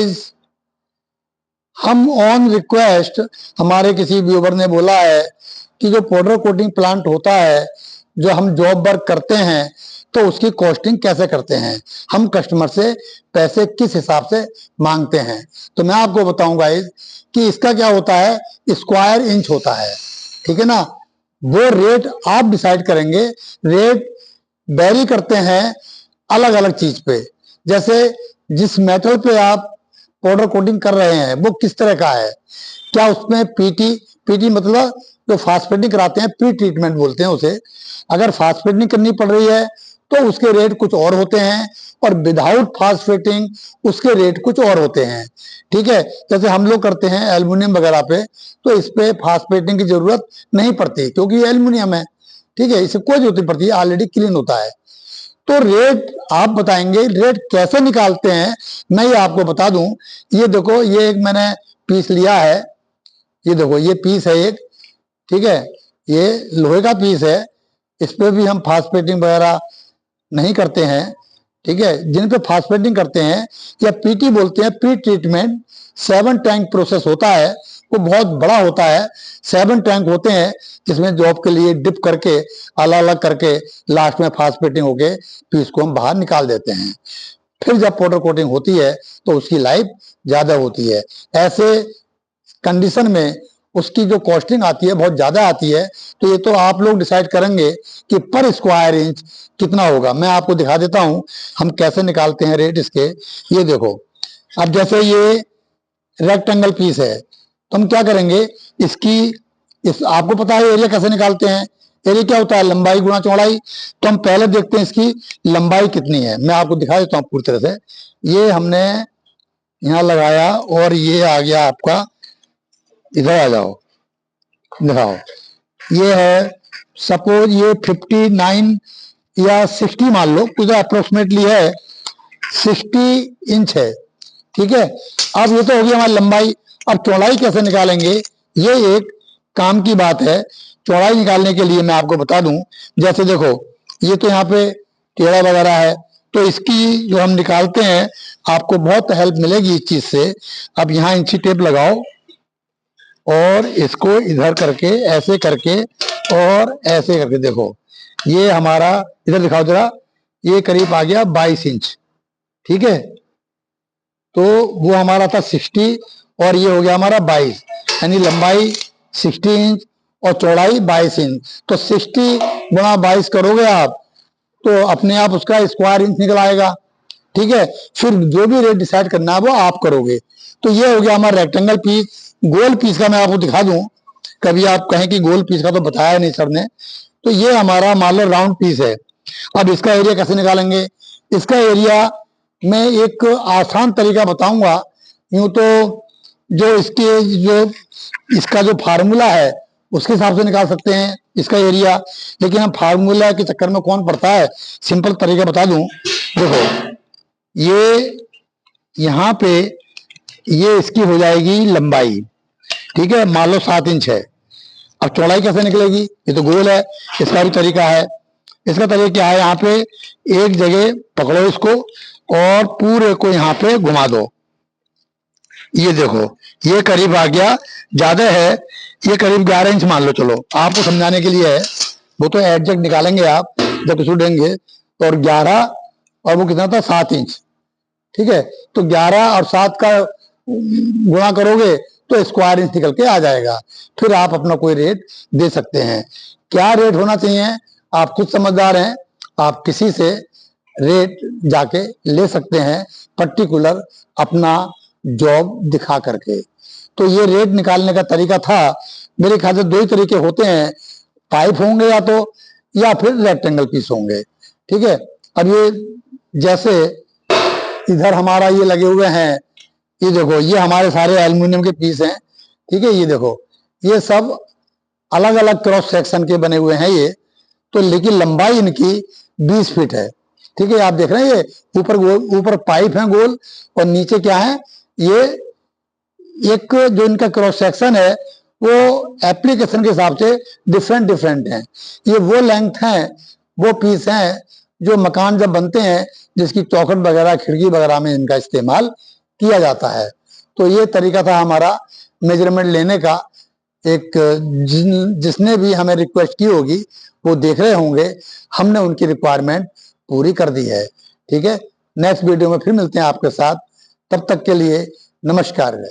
Guys, हम on request, हमारे किसी व्यूवर ने बोला है कि जो पाउडर कोटिंग प्लांट होता है, जो हम जॉब वर्क करते हैं, तो उसकी कॉस्टिंग कैसे करते हैं, हम कस्टमर से पैसे किस हिसाब से मांगते हैं। तो मैं आपको बताऊंगा कि इसका क्या होता है, स्क्वायर इंच होता है, ठीक है ना। वो रेट आप डिसाइड करेंगे। रेट वेरी करते हैं अलग अलग चीज पे। जैसे जिस मेटल पे आप पाउडर कोटिंग कर रहे हैं वो किस तरह का है, क्या उसमें पीटी मतलब जो फास्फेटिंग कराते हैं, प्री ट्रीटमेंट बोलते हैं उसे। अगर फास्फेटिंग करनी पड़ रही है तो उसके रेट कुछ और होते हैं, और विदाउट फास्फेटिंग उसके रेट कुछ और होते हैं, ठीक है। जैसे हम लोग करते हैं एल्युमिनियम वगैरह पे, तो इस पे फास्फेटिंग की जरूरत नहीं पड़ती क्योंकि ये एल्युमिनियम है, ठीक है, इसे कोई जरूरत नहीं पड़ती, ऑलरेडी क्लीन होता है। तो रेट आप बताएंगे, रेट कैसे निकालते हैं मैं ये आपको बता दूं। ये देखो, ये एक मैंने पीस लिया है, ये देखो ये पीस है एक, ठीक है, ये लोहे का पीस है। इस पे भी हम फास्फेटिंग वगैरह नहीं करते हैं, ठीक है। जिन पे फास्फेटिंग करते हैं या पीटी बोलते हैं, प्री ट्रीटमेंट 7 टैंक प्रोसेस होता है, वो बहुत बड़ा होता है। 7 टैंक होते हैं जिसमें जॉब के लिए डिप करके अलग अलग करके लास्ट में फास्फेटिंग होके पीस को हम बाहर निकाल देते हैं। फिर जब पाउडर कोटिंग होती है तो उसकी लाइफ ज्यादा होती है। ऐसे कंडीशन में उसकी जो कॉस्टिंग आती है बहुत ज्यादा आती है। तो ये तो आप लोग डिसाइड करेंगे कि पर स्क्वायर इंच कितना होगा। मैं आपको दिखा देता हूं हम कैसे निकालते हैं रेट इसके। ये देखो, अब जैसे ये रेक्टेंगल पीस है तो हम क्या करेंगे, इस आपको पता है एरिया कैसे निकालते हैं। एरिया क्या होता है, लंबाई गुणा चौड़ाई। तो हम पहले देखते हैं इसकी लंबाई कितनी है। मैं आपको दिखा देता हूँ पूरी तरह से। ये हमने यहाँ लगाया और ये आ गया आपका, इधर आ जाओ, दिखाओ। ये है, सपोज ये 59 या 60 मान लो, कुछ अप्रोक्सीमेटली है, 60 इंच है, ठीक है। अब ये तो होगी हमारी लंबाई। अब चौड़ाई कैसे निकालेंगे, ये एक काम की बात है। चौड़ाई निकालने के लिए मैं आपको बता दूं, जैसे देखो ये तो यहाँ पे टेढ़ा वगैरह है, तो इसकी जो हम निकालते हैं आपको बहुत हेल्प मिलेगी इस चीज से। अब यहाँ इंची टेप लगाओ और इसको इधर करके ऐसे करके और ऐसे करके देखो, ये हमारा, इधर दिखाओ जरा, ये करीब आ गया 22 इंच, ठीक है। तो वो हमारा था 60 और ये हो गया हमारा 22, यानी लंबाई 60 इंच और चौड़ाई 22 इंच। तो 60 गुणा 22 करोगे आप तो अपने आप उसका स्क्वायर इंच निकल आएगा, ठीक है। फिर जो भी रेट डिसाइड करना है वो आप करोगे। तो ये हो गया हमारा रेक्टेंगल पीस। गोल पीस का मैं आपको दिखा दूं, कभी आप कहें कि गोल पीस का तो बताया नहीं सर ने। तो ये हमारा मान लो राउंड पीस है। अब इसका एरिया कैसे निकालेंगे, इसका एरिया मैं एक आसान तरीका बताऊंगा। यूं तो जो इसका जो फार्मूला है उसके हिसाब से निकाल सकते हैं इसका एरिया, लेकिन हम फार्मूला के चक्कर में कौन पड़ता है, सिंपल तरीका बता दूं। देखो, ये यहाँ पे ये इसकी हो जाएगी लंबाई, ठीक है, मान लो 7 इंच है। अब चौड़ाई कैसे निकलेगी, ये तो गोल है, इसका भी तरीका है। इसका तरीका क्या है, यहाँ पे एक जगह पकड़ो इसको और पूरे को यहाँ पे घुमा दो। ये देखो, ये करीब आ गया, ज्यादा है, ये करीब 11 इंच मान लो। चलो आपको समझाने के लिए है, वो तो एडजस्ट निकालेंगे आप जब सुनेंगे। और 11 और वो कितना था, 7 इंच, ठीक है। तो 11 और 7 का गुणा करोगे तो स्क्वायर इंच निकल के आ जाएगा। फिर आप अपना कोई रेट दे सकते हैं। क्या रेट होना चाहिए, आप खुद समझदार हैं, आप किसी से रेट जाके ले सकते हैं पर्टिकुलर अपना जॉब दिखा करके। तो ये रेट निकालने का तरीका था। मेरे ख्याल से 2 ही तरीके होते हैं, पाइप होंगे या फिर रेक्टेंगल पीस होंगे, ठीक है। अब ये जैसे इधर हमारा ये लगे हुए हैं, ये देखो, ये हमारे सारे एल्युमिनियम के पीस हैं, ठीक है। ये देखो, ये सब अलग अलग क्रॉस सेक्शन के बने हुए हैं ये। तो लेकिन लंबाई इनकी 20 फीट है, ठीक है। आप देख रहे हैं ये ऊपर पाइप है गोल, और नीचे क्या है, ये एक जो इनका क्रॉस सेक्शन है वो एप्लीकेशन के हिसाब से डिफरेंट है। ये वो लेंथ है, वो पीस है जो मकान जब बनते हैं जिसकी चौखट वगैरह खिड़की वगैरह में इनका इस्तेमाल किया जाता है। तो ये तरीका था हमारा मेजरमेंट लेने का। एक जिसने भी हमें रिक्वेस्ट की होगी वो देख रहे होंगे, हमने उनकी रिक्वायरमेंट पूरी कर दी है। ठीक है, नेक्स्ट वीडियो में फिर मिलते हैं आपके साथ, तब तक के लिए नमस्कार।